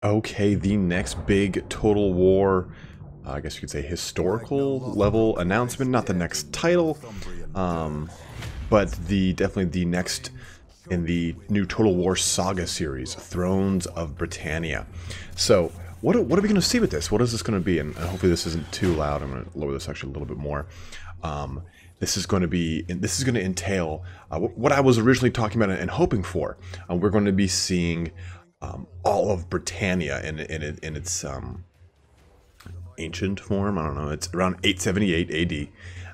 Okay, the next big Total War, I guess you could say historical level announcement, not the next title, but definitely the next in the new Total War Saga series, Thrones of Britannia. So, what are we going to see with this? What is this going to be? And hopefully this isn't too loud. I'm going to lower this actually a little bit more. This is going to entail what I was originally talking about and hoping for. We're going to be seeing all of Britannia in its ancient form. I don't know. It's around 878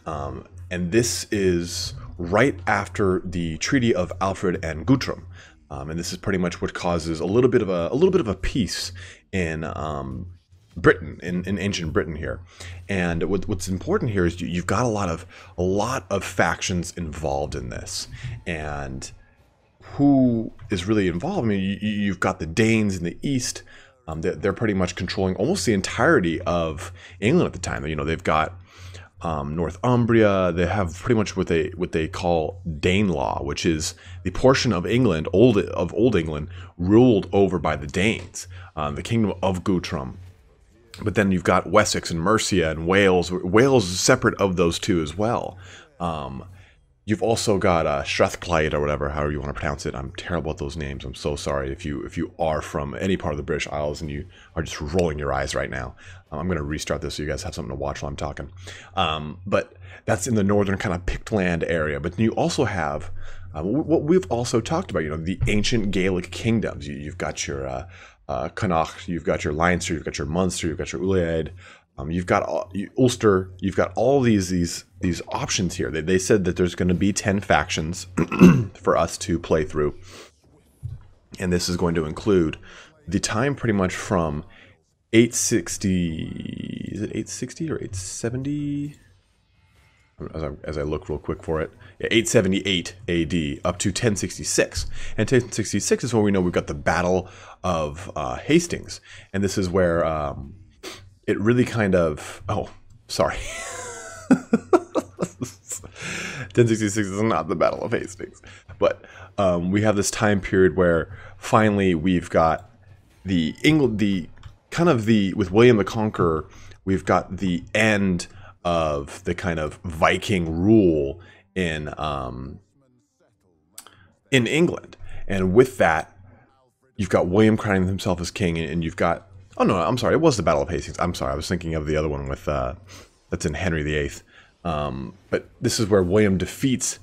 AD, and this is right after the Treaty of Alfred and Guthrum, and this is pretty much what causes a little bit of a peace in Britain, in ancient Britain here. And what's important here is you've got a lot of factions involved in this, and who is really involved? I mean, you've got the Danes in the east. They're pretty much controlling almost the entirety of England at the time. You know, they've got Northumbria. They have pretty much what they call Danelaw, which is the portion of England, old England, ruled over by the Danes, the kingdom of Guthrum. But then you've got Wessex and Mercia and Wales. Wales is separate of those two as well. You've also got Strathclyde or whatever, however you want to pronounce it. I'm terrible at those names. I'm so sorry if you are from any part of the British Isles and you are just rolling your eyes right now. I'm going to restart this so you guys have something to watch while I'm talking. But that's in the northern kind of Pictland area. But you also have what we've also talked about. You know, the ancient Gaelic kingdoms. You've got your Connacht, you've got your Leinster, you've got your Munster, you've got your Ulaid. You've got Ulster. You've got all these options here. They said that there's going to be 10 factions for us to play through, and this is going to include the time pretty much from 860. Is it 860 or 870? As I look real quick for it, yeah, 878 AD up to 1066, and 1066 is where we know we've got the Battle of Hastings, and this is where it really kind of, oh, sorry. 1066 is not the Battle of Hastings, but we have this time period where finally we've got with William the Conqueror, we've got the end of the kind of Viking rule in England, and with that, you've got William crowning himself as king, and you've got, oh no, I'm sorry, it was the Battle of Hastings. I'm sorry, I was thinking of the other one with that's in Henry VIII. But this is where William defeats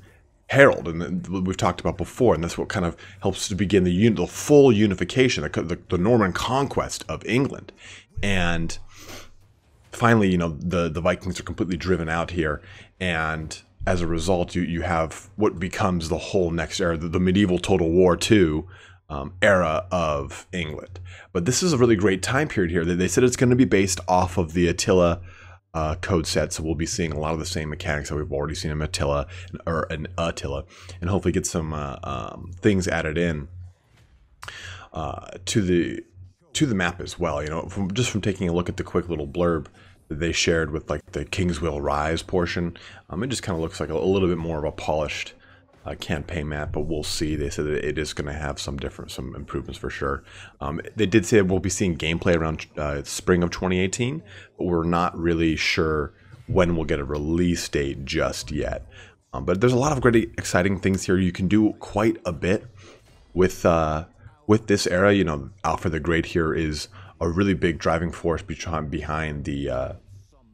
Harold, and we've talked about before, and that's what kind of helps to begin the full unification, the Norman conquest of England. And finally, you know, the Vikings are completely driven out here, and as a result, you have what becomes the whole next era, the medieval Total War II era of England. But this is a really great time period here. They said it's going to be based off of the Attila code set, so we'll be seeing a lot of the same mechanics that we've already seen in Attila, and hopefully get some things added in to the map as well. You know, from taking a look at the quick little blurb that they shared with like the Kings Will Rise portion, it just kind of looks like a little bit more of a polished campaign map, but we'll see. They said that it is going to have some improvements for sure. They did say we'll be seeing gameplay around spring of 2018, but we're not really sure when we'll get a release date just yet. But there's a lot of great, exciting things here. You can do quite a bit with this era. You know, Alfred the Great here is a really big driving force behind the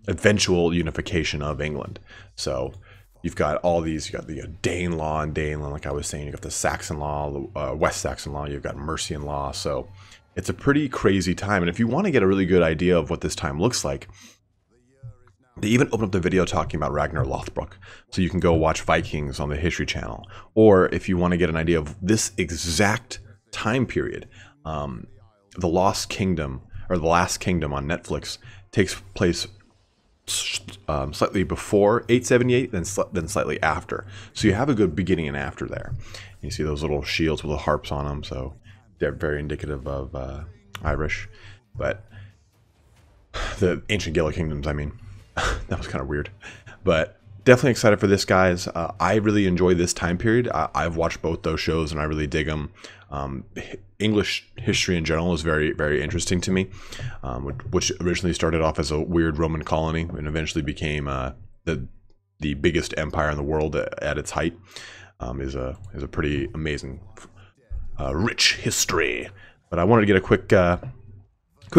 eventual unification of England. So you've got all these, you got the Danelaw and Daneland, like I was saying, you got the Saxon law, West Saxon law, you've got Mercian law. So it's a pretty crazy time. And if you want to get a really good idea of what this time looks like, they even open up the video talking about Ragnar Lothbrok. So you can go watch Vikings on the History Channel. Or if you want to get an idea of this exact time period, The Lost Kingdom, or The Last Kingdom on Netflix, takes place slightly before 878, then slightly after. So you have a good beginning and after there. You see those little shields with the harps on them, so they're very indicative of Irish. But the ancient Gaelic kingdoms, I mean, that was kind of weird. But definitely excited for this, guys. I really enjoy this time period. I've watched both those shows and I really dig them. English history in general is very, very interesting to me, which originally started off as a weird Roman colony and eventually became the biggest empire in the world at its height. Is a pretty amazing, rich history. But I wanted to get a quick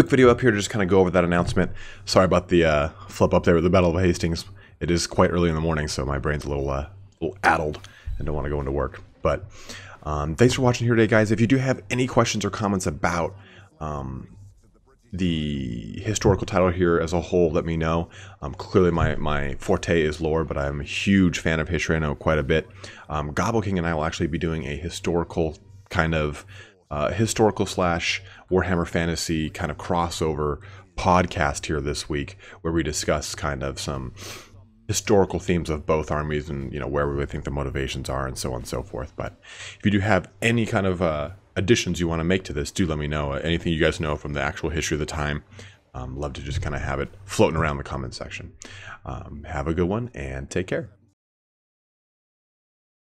video up here to just kind of go over that announcement. Sorry about the flip up there with the Battle of Hastings. It is quite early in the morning, so my brain's a little addled and don't want to go into work. But thanks for watching here today, guys. If you do have any questions or comments about the historical title here as a whole, let me know. Clearly my forte is lore, but I'm a huge fan of history. I know quite a bit. Gobble King and I will actually be doing a historical kind of historical slash Warhammer Fantasy kind of crossover podcast here this week, where we discuss kind of some historical themes of both armies and, you know, where we think the motivations are and so on and so forth. But if you do have any kind of additions you want to make to this, do let me know. Anything you guys know from the actual history of the time, love to just kind of have it floating around the comment section. Have a good one and take care.